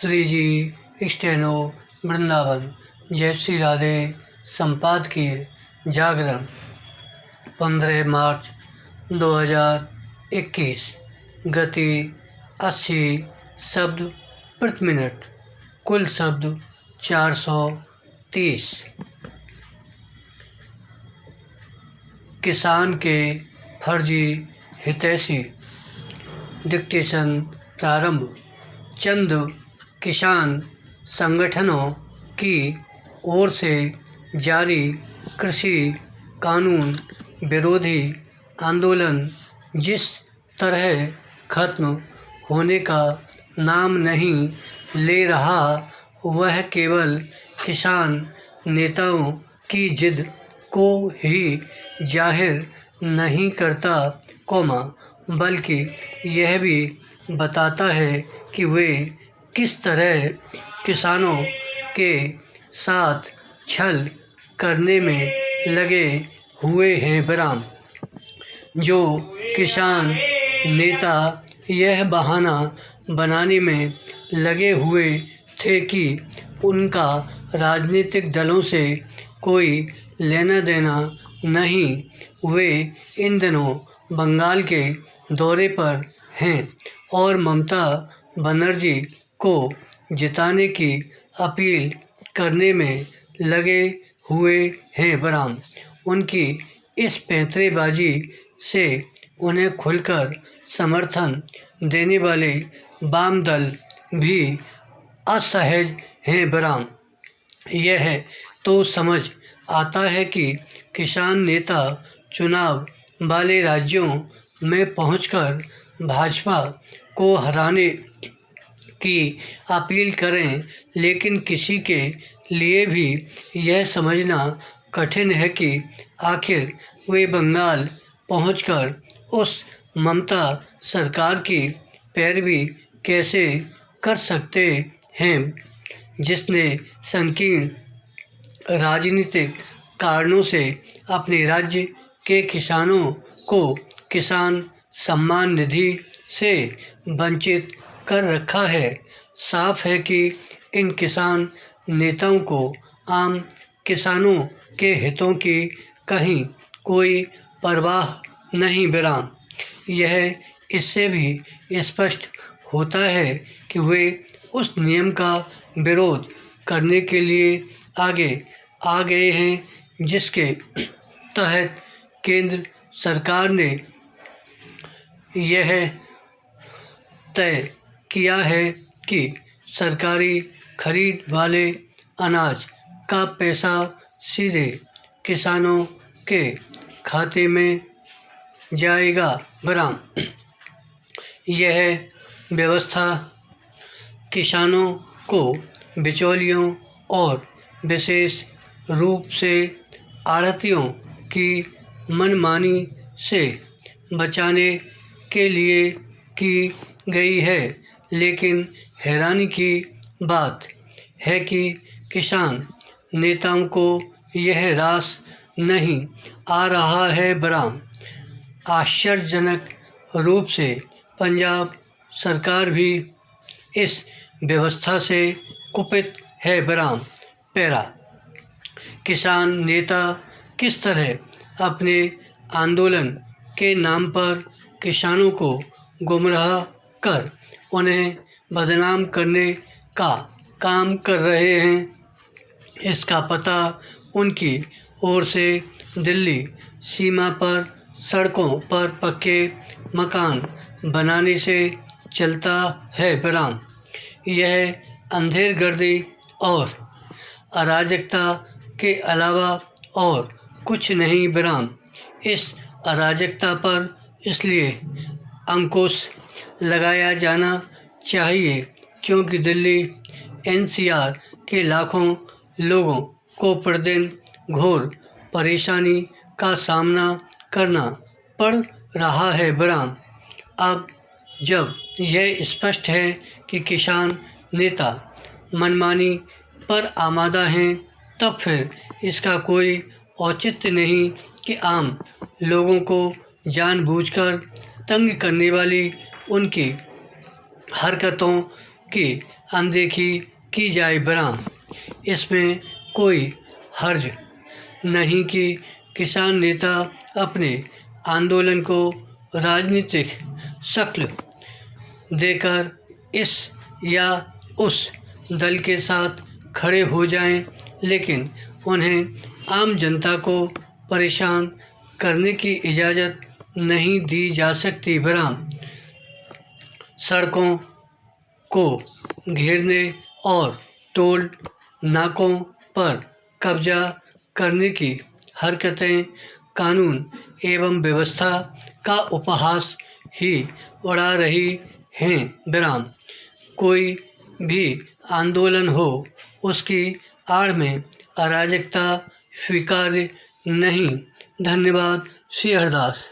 श्री जी steno Vrindavan. जय श्री राधे। संपादकीय जागरण 15 मार्च 2021। गति 80 शब्द प्रति मिनट। कुल शब्द 430। किसान के फर्जी हितैषी। डिक्टेशन प्रारंभ। चंद किसान संगठनों की ओर से जारी कृषि कानून विरोधी आंदोलन जिस तरह खत्म होने का नाम नहीं ले रहा, वह केवल किसान नेताओं की जिद को ही जाहिर नहीं करता, बल्कि यह भी बताता है कि वे किस तरह किसानों के साथ छल करने में लगे हुए हैं। विराम। जो किसान नेता यह बहाना बनाने में लगे हुए थे कि उनका राजनीतिक दलों से कोई लेना देना नहीं, वे इन दिनों बंगाल के दौरे पर हैं और ममता बनर्जी को जिताने की अपील करने में लगे हुए हैं। विराम। उनकी इस पैंतरेबाजी से उन्हें खुलकर समर्थन देने वाले वाम दल भी असहज हैं। विराम। यह तो समझ आता है कि किसान नेता चुनाव वाले राज्यों में पहुंचकर भाजपा को हराने की अपील करें, लेकिन किसी के लिए भी यह समझना कठिन है कि आखिर वे बंगाल पहुंचकर उस ममता सरकार की पैरवी कैसे कर सकते हैं जिसने संकीर्ण राजनीतिक कारणों से अपने राज्य के किसानों को किसान सम्मान निधि से वंचित कर रखा है। साफ है कि इन किसान नेताओं को आम किसानों के हितों की कहीं कोई परवाह नहीं। विराम। यह इससे भी स्पष्ट होता है कि वे उस नियम का विरोध करने के लिए आगे आ गए हैं जिसके तहत केंद्र सरकार ने यह तय किया है कि सरकारी खरीद वाले अनाज का पैसा सीधे किसानों के खाते में जाएगा। विराम। यह व्यवस्था किसानों को बिचौलियों और विशेष रूप से आढ़तियों की मनमानी से बचाने के लिए की गई है, लेकिन हैरानी की बात है कि किसान नेताओं को यह रास नहीं आ रहा है। विराम। आश्चर्यजनक रूप से पंजाब सरकार भी इस व्यवस्था से कुपित है। विराम। पैरा। किसान नेता किस तरह अपने आंदोलन के नाम पर किसानों को गुमराह कर उन्हें बदनाम करने का काम कर रहे हैं, इसका पता उनकी ओर से दिल्ली सीमा पर सड़कों पर पक्के मकान बनाने से चलता है। विराम। यह अंधेरगर्दी और अराजकता के अलावा और कुछ नहीं। विराम। इस अराजकता पर इसलिए अंकुश लगाया जाना चाहिए क्योंकि दिल्ली एनसीआर के लाखों लोगों को प्रतिदिन घोर परेशानी का सामना करना पड़ रहा है। विराम। अब जब यह स्पष्ट है कि किसान नेता मनमानी पर आमादा हैं, तब फिर इसका कोई औचित्य नहीं कि आम लोगों को जानबूझकर तंग करने वाली उनकी हरकतों की अनदेखी की जाए विराम। इसमें कोई हर्ज नहीं कि किसान नेता अपने आंदोलन को राजनीतिक शक्ल देकर इस या उस दल के साथ खड़े हो जाएं, लेकिन उन्हें आम जनता को परेशान करने की इजाज़त नहीं दी जा सकती विराम। सड़कों को घेरने और टोल नाकों पर कब्जा करने की हरकतें कानून एवं व्यवस्था का उपहास ही उड़ा रही हैं विराम। कोई भी आंदोलन हो, उसकी आड़ में अराजकता स्वीकार्य नहीं। धन्यवाद। श्री हरदास।